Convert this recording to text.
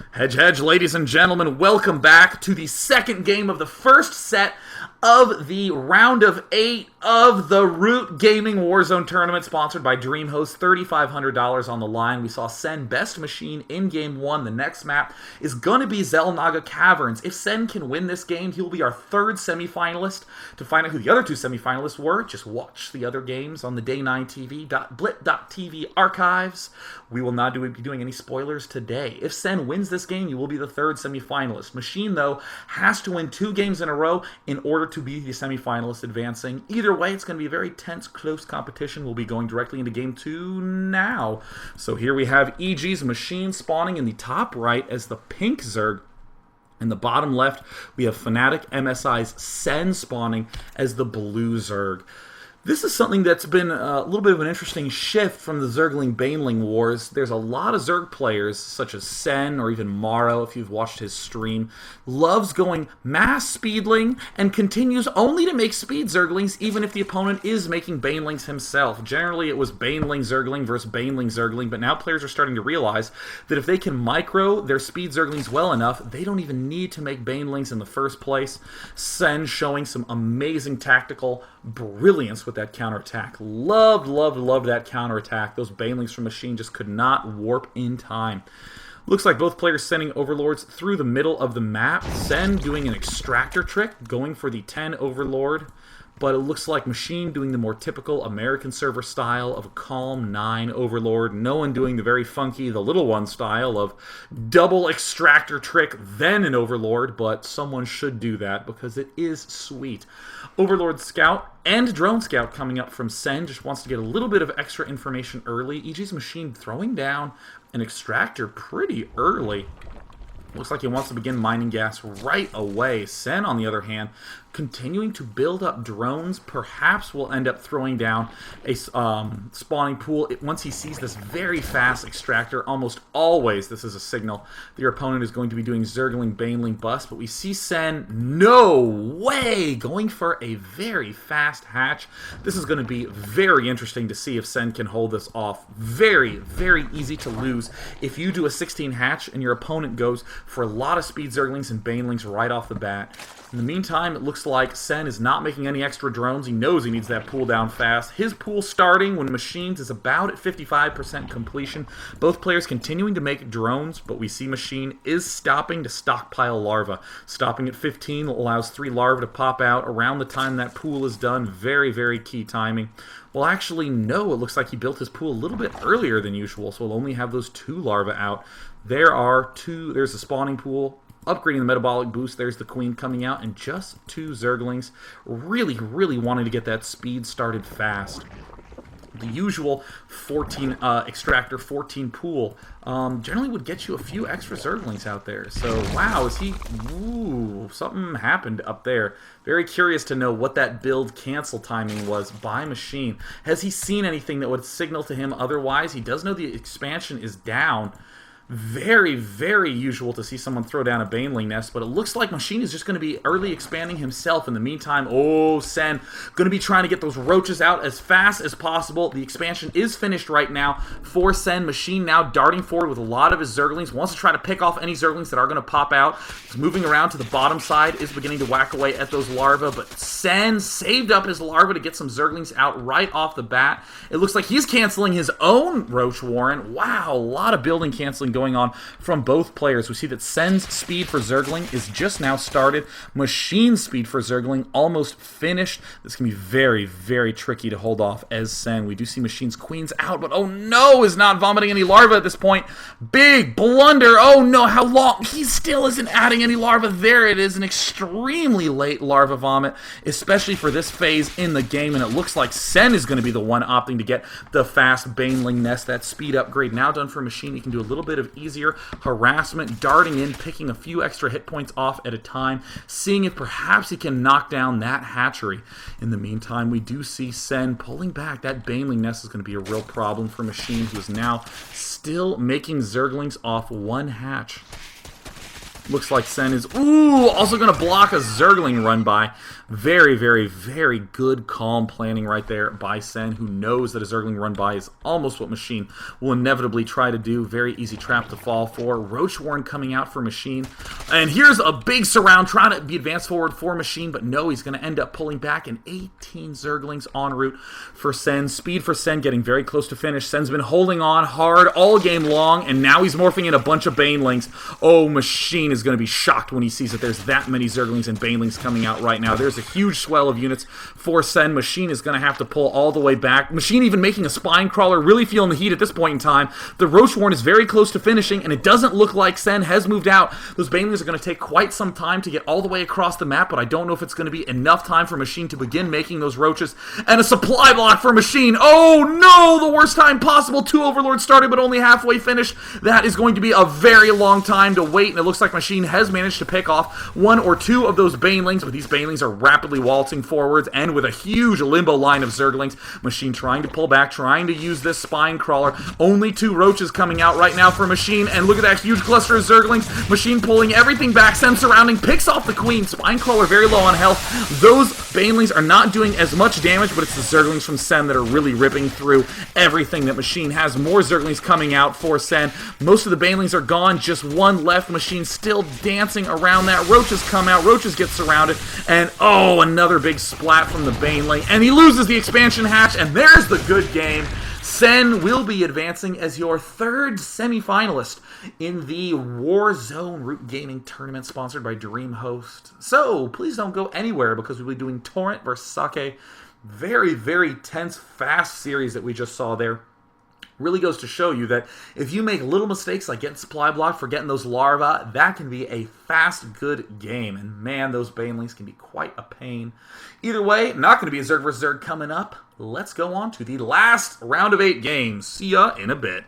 Hedge, hedge, ladies and gentlemen, welcome back to the second game of the first set of the round of 8 of the Root Gaming Warzone tournament, sponsored by DreamHost. $3,500 on the line. We saw Sen best machine in game 1. The next map is going to be Zelnaga Caverns. If Sen can win this game, he'll be our third semifinalist. To find out who the other two semifinalists were, just watch the other games on the Day9TV.blit.tv archives. We will not be doing any spoilers today. If Sen wins this game, you will be the third semifinalist. Machine, though, has to win 2 games in a row in order to be the semifinalist advancing. Either way, it's going to be a very tense, close competition. We'll be going directly into game 2 now. So here we have EG's Machine spawning in the top right as the pink Zerg. In the bottom left, we have Fnatic MSI's Sen spawning as the blue Zerg. This is something that's been a little bit of an interesting shift from the Zergling-Baneling wars. There's a lot of Zerg players, such as Sen or even Maro, if you've watched his stream, loves going mass Speedling and continues only to make Speed Zerglings even if the opponent is making Banelings himself. Generally, it was Baneling Zergling versus Baneling Zergling, but now players are starting to realize that if they can micro their Speed Zerglings well enough, they don't even need to make Banelings in the first place. Sen showing some amazing tactical brilliance with that counterattack. Loved that counterattack. Those Banelings from Machine just could not warp in time. Looks like both players sending Overlords through the middle of the map. Sen doing an extractor trick, going for the 10 Overlord. But it looks like Machine doing the more typical American server style of a calm 9 Overlord. No one doing the very funky, the little one style of double extractor trick, then an Overlord. But someone should do that because it is sweet. Overlord Scout and Drone Scout coming up from Sen. Just wants to get a little bit of extra information early. EG's Machine throwing down an extractor pretty early. Looks like he wants to begin mining gas right away. Sen, on the other hand, continuing to build up drones. Perhaps will end up throwing down a spawning pool. Once he sees this very fast extractor, almost always this is a signal that your opponent is going to be doing Zergling, Baneling bust. But we see Sen, no way, going for a very fast hatch. This is going to be very interesting to see if Sen can hold this off. Very, very easy to lose if you do a 16 hatch and your opponent goes for a lot of Speed Zerglings and Banelings right off the bat. In the meantime, it looks like Sen is not making any extra drones. He knows he needs that pool down fast. His pool starting when Machines is about at 55% completion. Both players continuing to make drones, but we see Machine is stopping to stockpile larva. Stopping at 15 allows 3 larvae to pop out around the time that pool is done. Very, very key timing. Well, actually, no. It looks like he built his pool a little bit earlier than usual, so he'll only have those 2 larvae out. There's a spawning pool. Upgrading the metabolic boost, there's the Queen coming out, and just 2 Zerglings. Really, really wanting to get that speed started fast. The usual 14 extractor, 14 pool generally would get you a few extra Zerglings out there. So, wow, something happened up there. Very curious to know what that build cancel timing was by Machine. Has he seen anything that would signal to him otherwise? He does know the expansion is down. Very, very usual to see someone throw down a Baneling nest, but it looks like Machine is just going to be early expanding himself. In the meantime, Sen going to be trying to get those roaches out as fast as possible. The expansion is finished right now for Sen. Machine now darting forward with a lot of his Zerglings. Wants to try to pick off any Zerglings that are going to pop out. He's moving around to the bottom side, is beginning to whack away at those larvae, but Sen saved up his larvae to get some Zerglings out right off the bat. It looks like he's canceling his own Roach Warren. Wow, a lot of building canceling going on from both players. We see that Sen's speed for Zergling is just now started. Machine's speed for Zergling almost finished. This can be very, very tricky to hold off as Sen. We do see Machine's Queens out, but oh no, is not vomiting any larvae at this point. Big blunder. Oh no, how long? He still isn't adding any larvae. There it is, an extremely late larva vomit, especially for this phase in the game, and it looks like Sen is going to be the one opting to get the fast Baneling nest. That speed upgrade now done for Machine. He can do a little bit of easier harassment, darting in, picking a few extra hit points off at a time, seeing if perhaps he can knock down that hatchery. In the meantime, we do see Sen pulling back. That Baneling nest is going to be a real problem for Machine, who is now still making Zerglings off 1 hatch. Looks like Sen is, also going to block a Zergling run by. Very, very, very good, calm planning right there by Sen, who knows that a Zergling run by is almost what Machine will inevitably try to do. Very easy trap to fall for. Roach Warren coming out for Machine. And here's a big surround, trying to be advanced forward for Machine, but no, he's going to end up pulling back, and 18 Zerglings en route for Sen. Speed for Sen getting very close to finish. Sen's been holding on hard all game long, and now he's morphing in a bunch of Banelings. Oh, Machine is going to be shocked when he sees that there's that many Zerglings and Banelings coming out right now. There's a huge swell of units for Sen. Machine is going to have to pull all the way back. Machine even making a Spine Crawler, really feeling the heat at this point in time. The Roach Warren is very close to finishing, and it doesn't look like Sen has moved out. Those Banelings are going to take quite some time to get all the way across the map, but I don't know if it's going to be enough time for Machine to begin making those Roaches. And a supply block for Machine. Oh no, the worst time possible. 2 Overlords started, but only halfway finished. That is going to be a very long time to wait, and it looks like Machine has managed to pick off 1 or 2 of those Banelings, but these Banelings are rapidly waltzing forwards, and with a huge limbo line of Zerglings. Machine trying to pull back, trying to use this Spine Crawler. Only 2 Roaches coming out right now for Machine, and look at that huge cluster of Zerglings. Machine pulling everything back, Sen surrounding, picks off the Queen. Spine Crawler very low on health. Those Banelings are not doing as much damage, but it's the Zerglings from Sen that are really ripping through everything that Machine has. More Zerglings coming out for Sen. Most of the Banelings are gone, just 1 left. Machine still dancing around that. Roaches come out, Roaches get surrounded, and oh, another big splat from the Baneling, and he loses the expansion hatch, and there's the good game. Sen will be advancing as your 3rd semifinalist in the Warzone Root Gaming Tournament sponsored by DreamHost. So, please don't go anywhere because we'll be doing Torrent versus Sake. Very, very tense, fast series that we just saw there. Really goes to show you that if you make little mistakes like getting supply blocked, forgetting those larvae, that can be a fast, good game. And man, those Banelings can be quite a pain. Either way, not going to be a Zerg vs. Zerg coming up. Let's go on to the last round of 8 games. See ya in a bit.